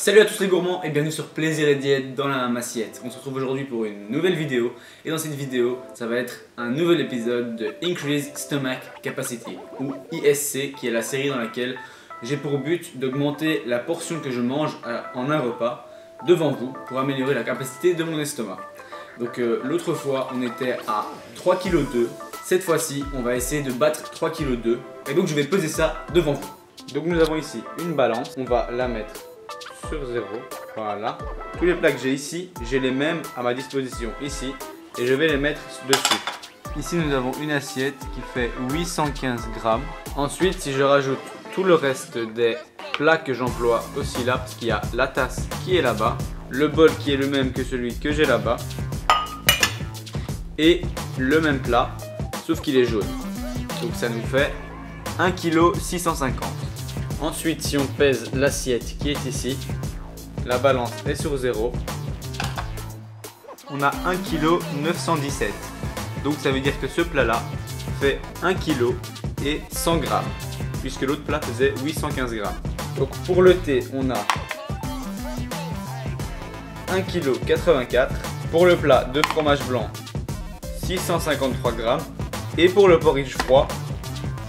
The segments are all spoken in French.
Salut à tous les gourmands et bienvenue sur Plaisir et Diète dans la même assiette. On se retrouve aujourd'hui pour une nouvelle vidéo et dans cette vidéo ça va être un nouvel épisode de Increase Stomach Capacity ou ISC, qui est la série dans laquelle j'ai pour but d'augmenter la portion que je mange en un repas devant vous pour améliorer la capacité de mon estomac. Donc l'autre fois on était à 3,2 kg, cette fois-ci on va essayer de battre 3,2 kg et donc je vais peser ça devant vous. Donc nous avons ici une balance, on va la mettre sur 0, voilà. Tous les plats que j'ai ici, j'ai les mêmes à ma disposition ici et je vais les mettre dessus. Ici nous avons une assiette qui fait 815 grammes. Ensuite si je rajoute tout le reste des plats que j'emploie aussi là, parce qu'il y a la tasse qui est là-bas, le bol qui est le même que celui que j'ai là-bas et le même plat sauf qu'il est jaune. Donc ça nous fait 1,650 kg. Ensuite, si on pèse l'assiette qui est ici, la balance est sur 0. On a 1,917 kg. Donc ça veut dire que ce plat-là fait 1 kg et 100 g, puisque l'autre plat faisait 815 g. Donc pour le thé, on a 1,84 kg. Pour le plat de fromage blanc, 653 g. Et pour le porridge froid,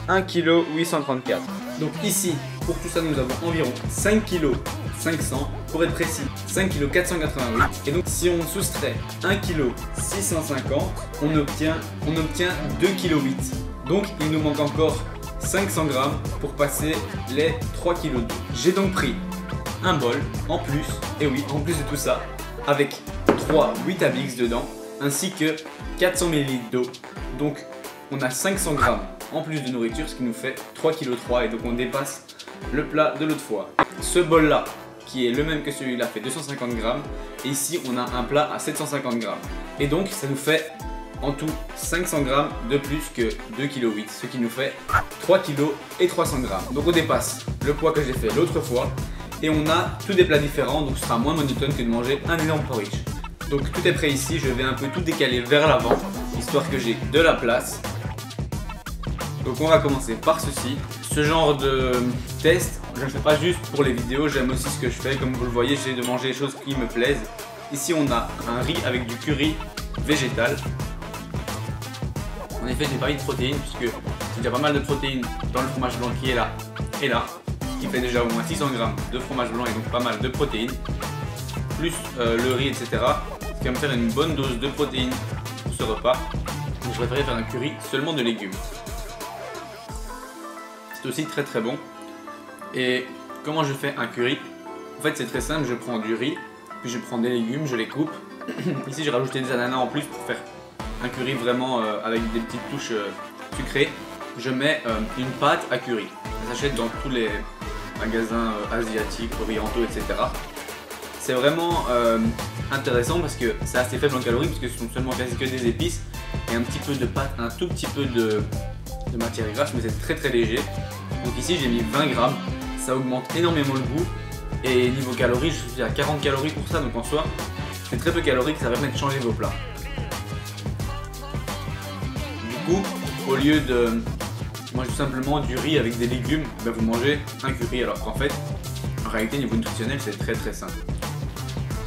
1,834 kg. Donc ici, pour tout ça, nous avons environ 5 kg 500, pour être précis, 5 kg 488. Et donc si on soustrait 1 kg 650, on obtient 2 kg 8. Donc il nous manque encore 500 g pour passer les 3 kg 2. J'ai donc pris un bol en plus, et oui, en plus de tout ça, avec 3 Weetabix dedans, ainsi que 400 ml d'eau. Donc on a 500 g en plus de nourriture, ce qui nous fait 3,3 kg et donc on dépasse le plat de l'autre fois. Ce bol là, qui est le même que celui-là, fait 250 g et ici on a un plat à 750 g et donc ça nous fait en tout 500 g de plus que 2,8 kg, ce qui nous fait 3 kg et 300 g. Donc on dépasse le poids que j'ai fait l'autre fois et on a tous des plats différents, donc ce sera moins monotone que de manger un énorme porridge. Donc tout est prêt ici, je vais un peu tout décaler vers l'avant histoire que j'ai de la place. Donc on va commencer par ceci. Ce genre de test, je ne le fais pas juste pour les vidéos, j'aime aussi ce que je fais. Comme vous le voyez, j'essaie de manger des choses qui me plaisent. Ici on a un riz avec du curry végétal. En effet, j'ai pas mis de protéines puisque il y a pas mal de protéines dans le fromage blanc qui est là et là, ce qui fait déjà au moins 600 g de fromage blanc et donc pas mal de protéines. Plus le riz, etc. Ce qui va me faire une bonne dose de protéines pour ce repas. Donc je préférais faire un curry seulement de légumes. C'est aussi très très bon. Et comment je fais un curry? En fait c'est très simple, je prends du riz, puis je prends des légumes, je les coupe. Ici j'ai rajouté des ananas en plus pour faire un curry vraiment avec des petites touches sucrées. Je mets une pâte à curry. Ça s'achète dans tous les magasins asiatiques, orientaux, etc. C'est vraiment intéressant parce que c'est assez faible en calories puisque ce sont seulement quasi que des épices et un petit peu de pâte, un tout petit peu de matière grasse, mais c'est très très léger. Donc ici j'ai mis 20 grammes, ça augmente énormément le goût et niveau calories je suis à 40 calories pour ça, donc en soi c'est très peu calorique, ça permet de changer vos plats. Du coup au lieu de manger tout simplement du riz avec des légumes, ben vous mangez un curry, alors qu'en fait en réalité niveau nutritionnel c'est très très simple.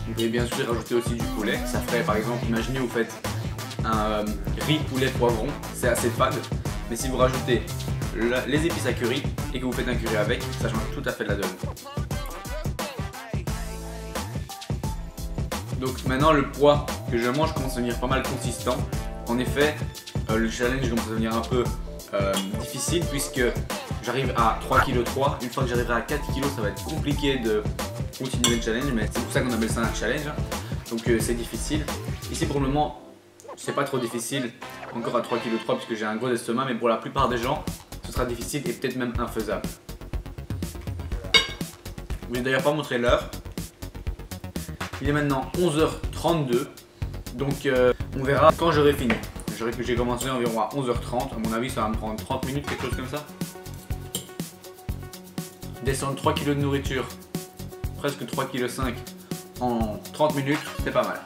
Vous pouvez bien sûr rajouter aussi du poulet, ça ferait par exemple, imaginez vous faites un riz poulet poivron, c'est assez fade. Mais si vous rajoutez les épices à curry et que vous faites un curry avec, ça change tout à fait de la donne. Donc maintenant le poids que je mange commence à devenir pas mal consistant. En effet, le challenge commence à devenir un peu difficile puisque j'arrive à 3,3 kg. Une fois que j'arriverai à 4 kg, ça va être compliqué de continuer le challenge, mais c'est pour ça qu'on appelle ça un challenge. Donc c'est difficile. Ici pour le moment, c'est pas trop difficile, encore à 3,3 kg puisque j'ai un gros estomac, mais pour la plupart des gens, ce sera difficile et peut-être même infaisable. Je vais d'ailleurs pas montrer l'heure. Il est maintenant 11h32, donc on verra quand j'aurai fini. J'ai commencé environ à 11h30, à mon avis ça va me prendre 30 minutes, quelque chose comme ça. Descendre 3 kg de nourriture, presque 3,5 kg en 30 minutes, c'est pas mal.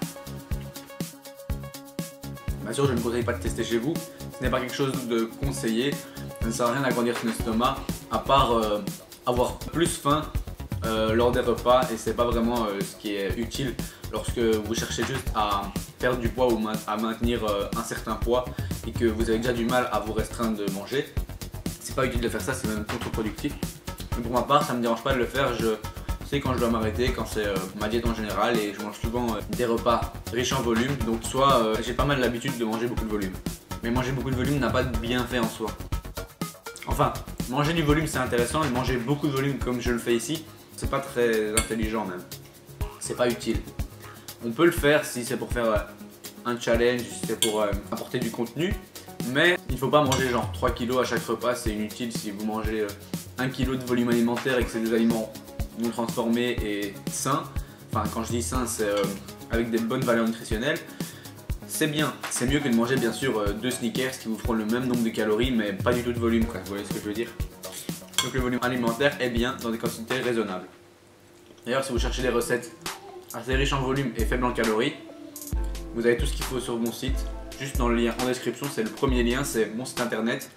Bien sûr, je ne conseille pas de tester chez vous, ce n'est pas quelque chose de conseillé, ça ne sert à rien d'agrandir son estomac, à part avoir plus faim lors des repas et c'est pas vraiment ce qui est utile lorsque vous cherchez juste à perdre du poids ou à maintenir un certain poids et que vous avez déjà du mal à vous restreindre de manger. C'est pas utile de faire ça, c'est même contre-productif. Mais pour ma part, ça me dérange pas de le faire. Je sais quand je dois m'arrêter, quand c'est ma diète en général, et je mange souvent des repas riches en volume. Donc soit j'ai pas mal l'habitude de manger beaucoup de volume. Mais manger beaucoup de volume n'a pas de bienfait en soi. Enfin, manger du volume c'est intéressant, et manger beaucoup de volume comme je le fais ici, c'est pas très intelligent même. C'est pas utile. On peut le faire si c'est pour faire un challenge, si c'est pour apporter du contenu. Mais il ne faut pas manger genre 3 kg à chaque repas, c'est inutile si vous mangez 1 kg de volume alimentaire et que c'est des aliments non transformés et sains. Enfin quand je dis sains c'est avec des bonnes valeurs nutritionnelles. C'est bien, c'est mieux que de manger bien sûr 2 Snickers qui vous feront le même nombre de calories mais pas du tout de volume quoi, vous voyez ce que je veux dire. Donc le volume alimentaire est bien dans des quantités raisonnables. D'ailleurs si vous cherchez des recettes assez riches en volume et faibles en calories, vous avez tout ce qu'il faut sur mon site. Juste dans le lien en description, c'est le premier lien, c'est mon site internet.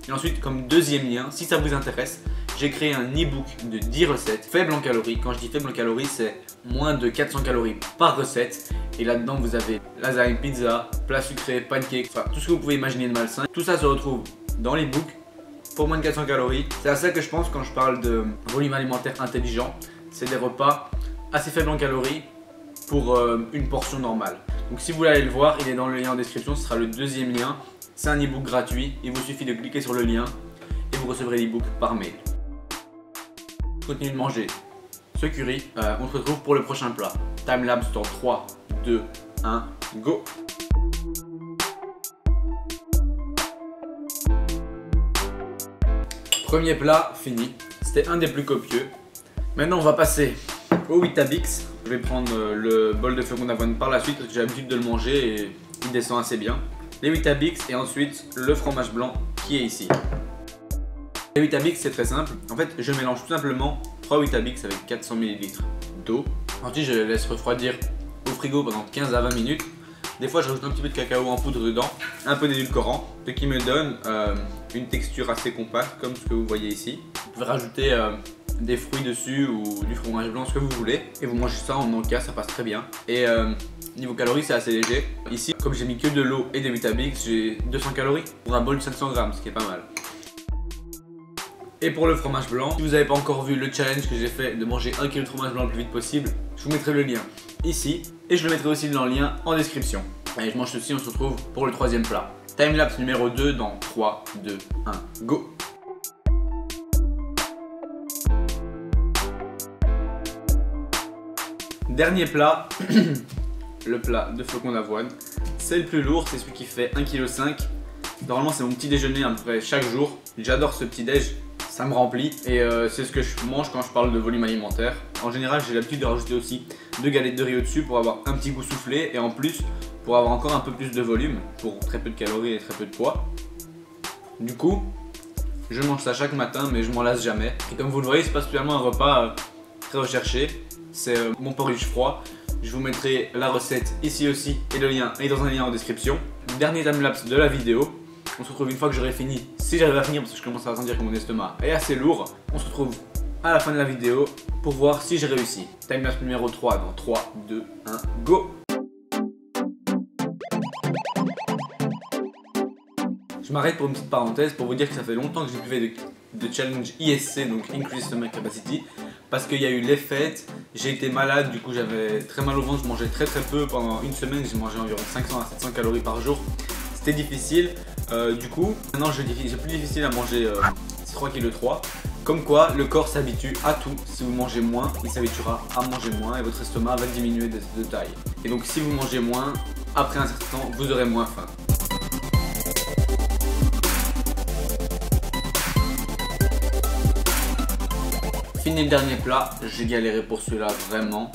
Et ensuite, comme deuxième lien, si ça vous intéresse, j'ai créé un e-book de 10 recettes faibles en calories. Quand je dis faibles en calories, c'est moins de 400 calories par recette. Et là-dedans, vous avez lasagne, pizza, plat sucré, pancakes, enfin tout ce que vous pouvez imaginer de malsain. Tout ça se retrouve dans l'e-book pour moins de 400 calories. C'est à ça que je pense quand je parle de volume alimentaire intelligent. C'est des repas assez faibles en calories pour une portion normale. Donc si vous voulez aller le voir, il est dans le lien en description, ce sera le deuxième lien. C'est un e-book gratuit, il vous suffit de cliquer sur le lien et vous recevrez l'e-book par mail. Continuez de manger ce curry, on se retrouve pour le prochain plat. Timelapse dans 3, 2, 1, go! Premier plat fini, c'était un des plus copieux. Maintenant on va passer au Weetabix. Je vais prendre le bol de flocons d'avoine par la suite parce que j'ai l'habitude de le manger et il descend assez bien. Les Weetabix et ensuite le fromage blanc qui est ici. Les Weetabix c'est très simple. En fait je mélange tout simplement 3 Weetabix avec 400 ml d'eau. Ensuite je les laisse refroidir au frigo pendant 15 à 20 minutes. Des fois je rajoute un petit peu de cacao en poudre dedans, un peu d'édulcorant, ce qui me donne une texture assez compacte comme ce que vous voyez ici. Vous pouvez rajouter des fruits dessus ou du fromage blanc, ce que vous voulez, et vous mangez ça en encas, ça passe très bien. Et niveau calories c'est assez léger. Ici comme j'ai mis que de l'eau et des Weetabix, j'ai 200 calories pour un bol de 500 grammes, ce qui est pas mal. Et pour le fromage blanc, si vous n'avez pas encore vu le challenge que j'ai fait de manger 1 kg de fromage blanc le plus vite possible, je vous mettrai le lien ici et je le mettrai aussi dans le lien en description. Allez, je mange ceci, on se retrouve pour le troisième plat. Timelapse numéro 2 dans 3, 2, 1, go! Dernier plat, le plat de flocons d'avoine. C'est le plus lourd, c'est celui qui fait 1,5 kg. Normalement c'est mon petit déjeuner à peu près chaque jour. J'adore ce petit déj, ça me remplit et c'est ce que je mange quand je parle de volume alimentaire. En général j'ai l'habitude de rajouter aussi 2 galettes de riz au-dessus pour avoir un petit goût soufflé et en plus pour avoir encore un peu plus de volume, pour très peu de calories et très peu de poids. Du coup, je mange ça chaque matin mais je m'en lasse jamais. Et comme vous le voyez, c'est pas spécialement un repas très recherché. C'est mon porridge froid. Je vous mettrai la recette ici aussi et le lien est dans un lien en description. Dernier timelapse de la vidéo. On se retrouve une fois que j'aurai fini, si j'arrive à finir parce que je commence à sentir que mon estomac est assez lourd. On se retrouve à la fin de la vidéo pour voir si j'ai réussi. Timelapse numéro 3 dans 3, 2, 1, go! Je m'arrête pour une petite parenthèse pour vous dire que ça fait longtemps que j'ai plus fait de challenge ISC, donc Increase Stomach Capacity, parce qu'il y a eu les fêtes, j'ai été malade, du coup j'avais très mal au ventre, je mangeais très peu pendant une semaine, j'ai mangé environ 500 à 700 calories par jour. C'était difficile, du coup maintenant j'ai plus difficile à manger 3,3 kg. Comme quoi le corps s'habitue à tout, si vous mangez moins, il s'habituera à manger moins et votre estomac va diminuer de taille. Et donc si vous mangez moins, après un certain temps, vous aurez moins faim. Fini le dernier plat, j'ai galéré pour celui-là vraiment.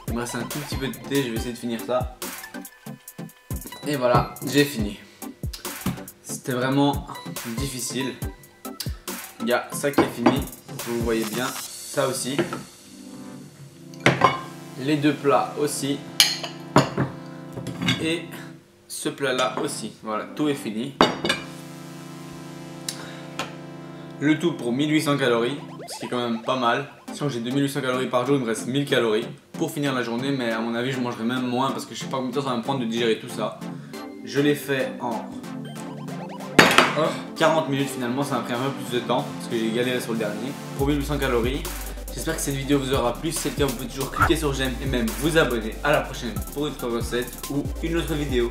Il me reste un tout petit peu de thé, je vais essayer de finir ça. Et voilà, j'ai fini. C'était vraiment difficile. Il y a ça qui est fini, vous voyez bien, ça aussi. Les deux plats aussi. Et ce plat-là aussi. Voilà, tout est fini. Le tout pour 1800 calories, ce qui est quand même pas mal. Sachant que j'ai 2800 calories par jour, il me reste 1000 calories pour finir la journée, mais à mon avis je mangerai même moins parce que je sais pas combien de temps ça va me prendre de digérer tout ça. Je l'ai fait en 40 minutes finalement, ça m'a pris un peu plus de temps parce que j'ai galéré sur le dernier. Pour 1800 calories. J'espère que cette vidéo vous aura plu. Si c'est le cas, vous pouvez toujours cliquer sur j'aime et même vous abonner. À la prochaine pour une autre recette ou une autre vidéo.